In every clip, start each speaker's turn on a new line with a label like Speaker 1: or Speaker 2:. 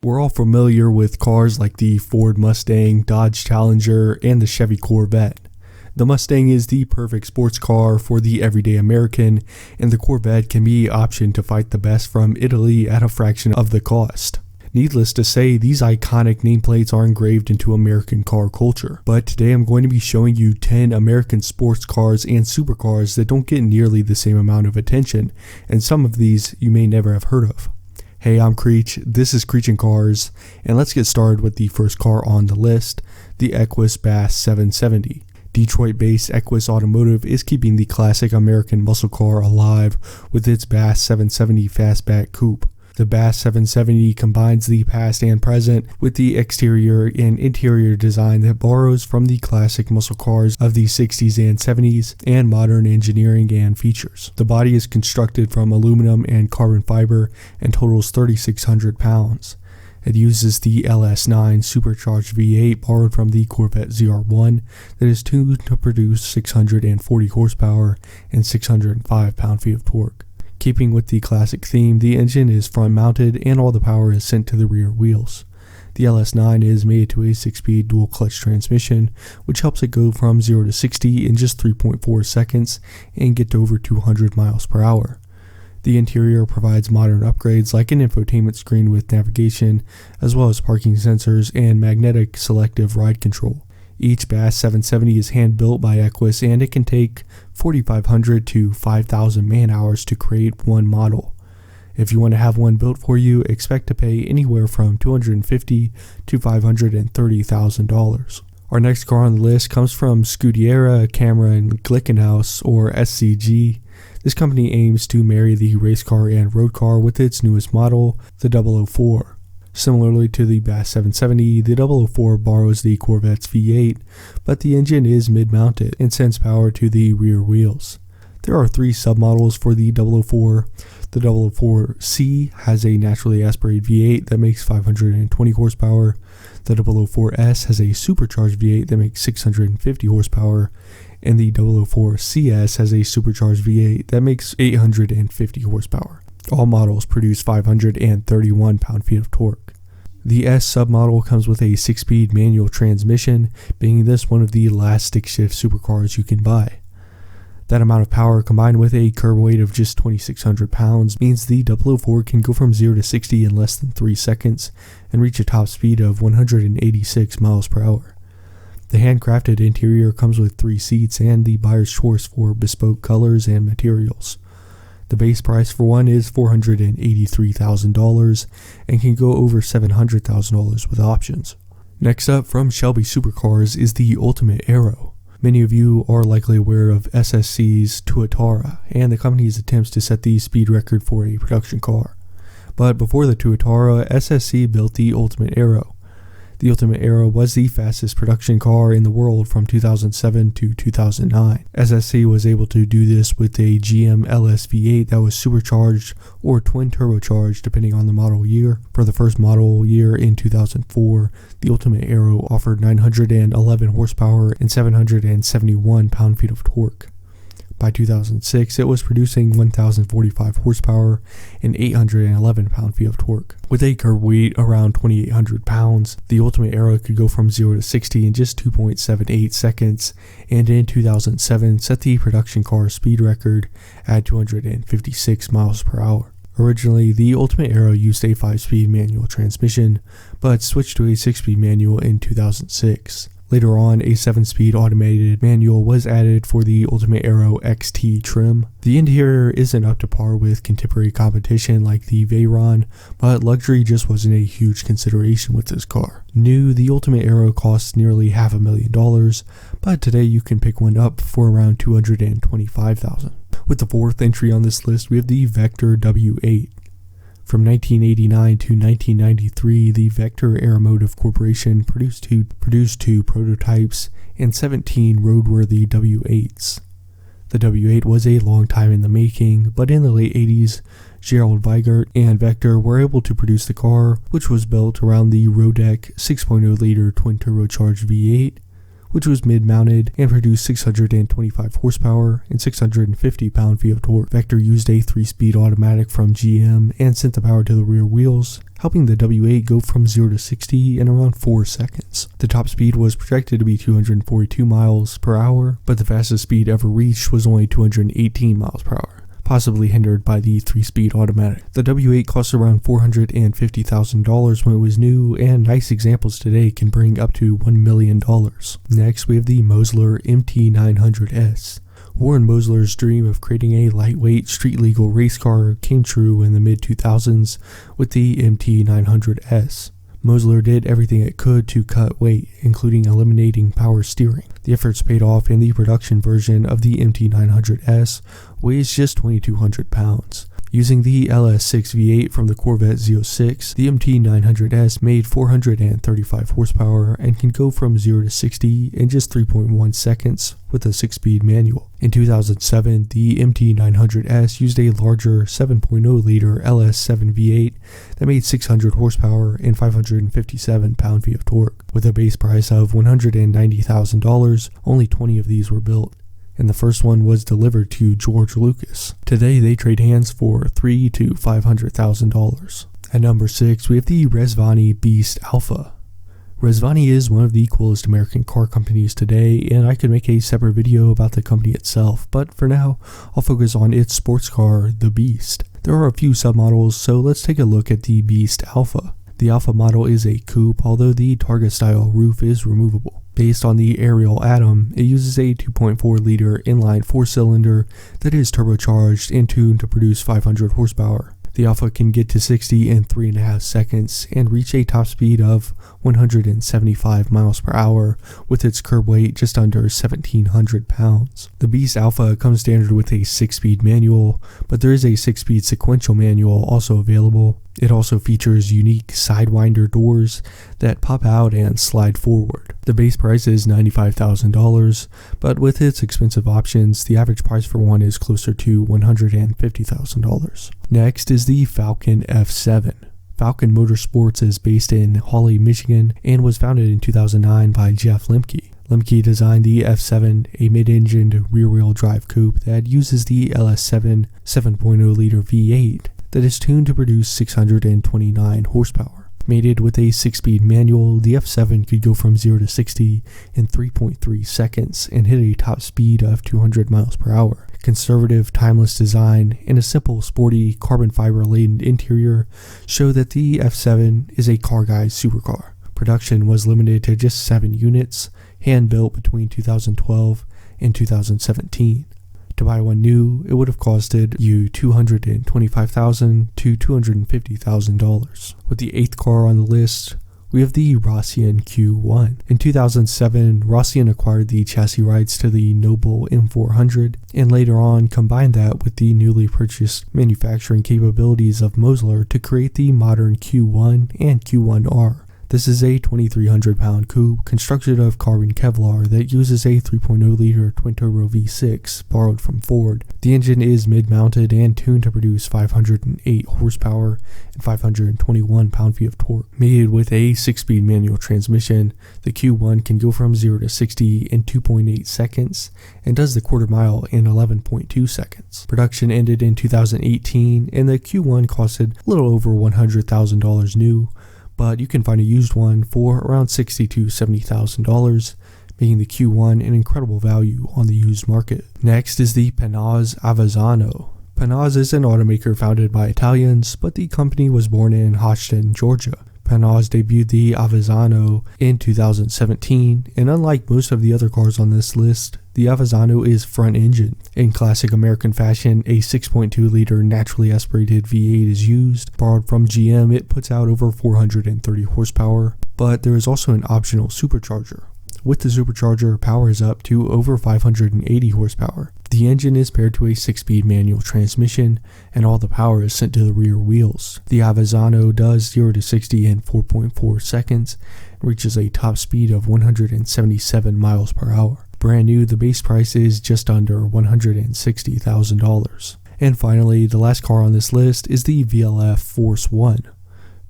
Speaker 1: We're all familiar with cars like the Ford Mustang, Dodge Challenger, and the Chevy Corvette. The Mustang is the perfect sports car for the everyday American, and the Corvette can be optioned to fight the best from Italy at a fraction of the cost. Needless to say, these iconic nameplates are engraved into American car culture. But today I'm going to be showing you 10 American sports cars and supercars that don't get nearly the same amount of attention, and some of these you may never have heard of. Hey, I'm Creech, this is Creech & Cars, and let's get started with the first car on the list, the Equus Bass 770. Detroit-based Equus Automotive is keeping the classic American muscle car alive with its Bass 770 Fastback Coupe. The Bass 770 combines the past and present with the exterior and interior design that borrows from the classic muscle cars of the 60s and 70s and modern engineering and features. The body is constructed from aluminum and carbon fiber and totals 3,600 pounds. It uses the LS9 supercharged V8 borrowed from the Corvette ZR1 that is tuned to produce 640 horsepower and 605 pound-feet of torque. Keeping with the classic theme, the engine is front-mounted and all the power is sent to the rear wheels. The LS9 is mated to a 6-speed dual-clutch transmission, which helps it go from 0 to 60 in just 3.4 seconds and get to over 200 miles per hour. The interior provides modern upgrades like an infotainment screen with navigation, as well as parking sensors and magnetic selective ride control. Each Bass 770 is hand-built by Equus, and it can take 4,500 to 5,000 man-hours to create one model. If you want to have one built for you, expect to pay anywhere from $250,000 to $530,000. Our next car on the list comes from Scuderia Cameron Glickenhaus, or SCG. This company aims to marry the race car and road car with its newest model, the 004. Similarly to the Bass 770, the 004 borrows the Corvette's V8, but the engine is mid-mounted and sends power to the rear wheels. There are 3 submodels for the 004. The 004C has a naturally aspirated V8 that makes 520 horsepower. The 004S has a supercharged V8 that makes 650 horsepower. And the 004CS has a supercharged V8 that makes 850 horsepower. All models produce 531 pound-feet of torque. The S submodel comes with a 6-speed manual transmission, being this one of the last stick-shift supercars you can buy. That amount of power combined with a curb weight of just 2,600 pounds means the 004 can go from 0 to 60 in less than 3 seconds and reach a top speed of 186 miles per hour. The handcrafted interior comes with 3 seats and the buyer's choice for bespoke colors and materials. The base price for one is $483,000 and can go over $700,000 with options. Next up from Shelby Supercars is the Ultimate Aero. Many of you are likely aware of SSC's Tuatara and the company's attempts to set the speed record for a production car. But before the Tuatara, SSC built the Ultimate Aero. The Ultimate Aero was the fastest production car in the world from 2007 to 2009. SSC was able to do this with a GM LS V8 that was supercharged or twin turbocharged depending on the model year. For the first model year in 2004, the Ultimate Aero offered 911 horsepower and 771 pound-feet of torque. By 2006, it was producing 1,045 horsepower and 811 pound-feet of torque. With a curb weight around 2,800 pounds, the Ultimate Aero could go from 0 to 60 in just 2.78 seconds, and in 2007 set the production car speed record at 256 miles per hour. Originally, the Ultimate Aero used a 5-speed manual transmission, but switched to a 6-speed manual in 2006. Later on, a 7-speed automated manual was added for the Ultimate Aero XT trim. The interior isn't up to par with contemporary competition like the Veyron, but luxury just wasn't a huge consideration with this car. New, the Ultimate Aero costs nearly $500,000, but today you can pick one up for around $225,000. With the 4th entry on this list, we have the Vector W8. From 1989 to 1993, the Vector Aeromotive Corporation produced two prototypes and 17 roadworthy W8s. The W8 was a long time in the making, but in the late 80s, Gerald Weigert and Vector were able to produce the car, which was built around the Rodec 6.0-liter twin turbocharged V8, which was mid-mounted and produced 625 horsepower and 650 pound-feet of torque. Vector used a 3-speed automatic from GM and sent the power to the rear wheels, helping the W8 go from 0 to 60 in around 4 seconds. The top speed was projected to be 242 miles per hour, but the fastest speed ever reached was only 218 miles per hour, possibly hindered by the 3-speed automatic. The W8 cost around $450,000 when it was new, and nice examples today can bring up to $1 million. Next, we have the Mosler MT900S. Warren Mosler's dream of creating a lightweight, street-legal race car came true in the mid-2000s with the MT900S. Mosler did everything it could to cut weight, including eliminating power steering. The efforts paid off, and the production version of the MT900S weighs just 2,200 pounds. Using the LS6 V8 from the Corvette Z06, the MT900S made 435 horsepower and can go from 0 to 60 in just 3.1 seconds with a 6-speed manual. In 2007, the MT900S used a larger 7.0-liter LS7 V8 that made 600 horsepower and 557 pound-feet of torque. With a base price of $190,000, only 20 of these were built, and the first one was delivered to George Lucas. Today, they trade hands for $300,000 to $500,000. At number 6, we have the Rezvani Beast Alpha. Rezvani is one of the coolest American car companies today, and I could make a separate video about the company itself, but for now, I'll focus on its sports car, the Beast. There are a few submodels, so let's take a look at the Beast Alpha. The Alpha model is a coupe, although the Targa-style roof is removable. Based on the Ariel Atom, it uses a 2.4-liter inline 4-cylinder that is turbocharged and tuned to produce 500 horsepower. The Alpha can get to 60 in 3.5 seconds and reach a top speed of 175 miles per hour with its curb weight just under 1,700 pounds. The Beast Alpha comes standard with a 6-speed manual, but there is a 6-speed sequential manual also available. It also features unique sidewinder doors that pop out and slide forward. The base price is $95,000, but with its expensive options, the average price for one is closer to $150,000. Next is the Falcon F7. Falcon Motorsports is based in Hawley, Michigan, and was founded in 2009 by Jeff Lemke. Lemke designed the F7, a mid-engined rear-wheel drive coupe that uses the LS7 7.0-liter V8 that is tuned to produce 629 horsepower. Mated with a 6-speed manual, the F7 could go from 0 to 60 in 3.3 seconds and hit a top speed of 200 miles per hour. Conservative, timeless design and a simple, sporty, carbon fiber-laden interior show that the F7 is a car guy's supercar. Production was limited to just 7 units, hand-built between 2012 and 2017. To buy one new, it would have costed you $225,000 to $250,000. With the 8th car on the list, we have the Rossian Q1. In 2007, Rossian acquired the chassis rights to the Noble M400 and later on combined that with the newly purchased manufacturing capabilities of Mosler to create the modern Q1 and Q1R. This is a 2,300-pound coupe constructed of carbon Kevlar that uses a 3.0-liter twin-turbo V6 borrowed from Ford. The engine is mid-mounted and tuned to produce 508 horsepower and 521 pound-feet of torque. Mated with a 6-speed manual transmission, the Q1 can go from 0 to 60 in 2.8 seconds and does the quarter mile in 11.2 seconds. Production ended in 2018 and the Q1 costed a little over $100,000 new, but you can find a used one for around $60,000 to $70,000, making the Q1 an incredible value on the used market. Next is the Panhard Avezzano. Panhard is an automaker founded by Italians, but the company was born in Hodgson, Georgia. Panhard debuted the Avezzano in 2017, and unlike most of the other cars on this list, the Avezzano is front-engine. In classic American fashion, a 6.2-liter naturally aspirated V8 is used. Borrowed from GM, it puts out over 430 horsepower, but there is also an optional supercharger. With the supercharger, power is up to over 580 horsepower. The engine is paired to a 6-speed manual transmission, and all the power is sent to the rear wheels. The Avezzano does 0 to 60 in 4.4 seconds and reaches a top speed of 177 miles per hour. Brand new, the base price is just under $160,000. And finally, the last car on this list is the VLF Force 1.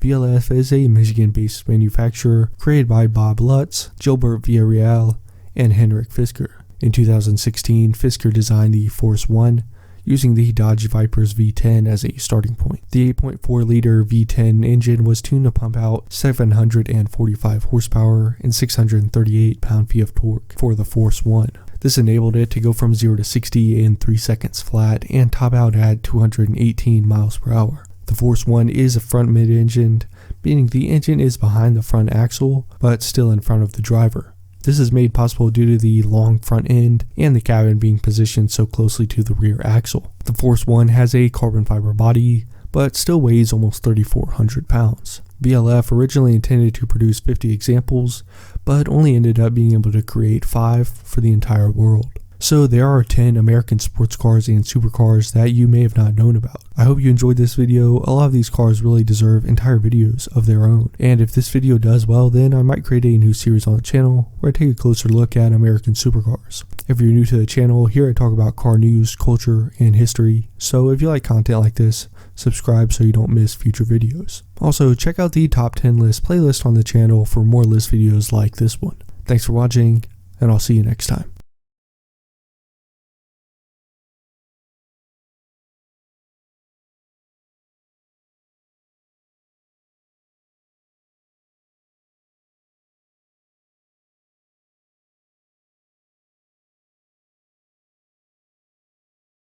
Speaker 1: VLF is a Michigan-based manufacturer created by Bob Lutz, Gilbert Villarreal, and Henrik Fisker. In 2016, Fisker designed the Force 1 using the Dodge Viper's V10 as a starting point. The 8.4-liter V10 engine was tuned to pump out 745 horsepower and 638 pound-feet of torque for the Force 1. This enabled it to go from 0 to 60 in 3 seconds flat and top out at 218 miles per hour. The Force 1 is a front mid-engined, meaning the engine is behind the front axle, but still in front of the driver. This is made possible due to the long front end and the cabin being positioned so closely to the rear axle. The Force 1 has a carbon fiber body, but still weighs almost 3,400 pounds. BLF originally intended to produce 50 examples, but only ended up being able to create 5 for the entire world. So there are 10 American sports cars and supercars that you may have not known about. I hope you enjoyed this video. A lot of these cars really deserve entire videos of their own. And if this video does well, then I might create a new series on the channel where I take a closer look at American supercars. If you're new to the channel, here I talk about car news, culture, and history. So if you like content like this, subscribe so you don't miss future videos. Also, check out the top 10 list playlist on the channel for more list videos like this one. Thanks for watching, and I'll see you next time.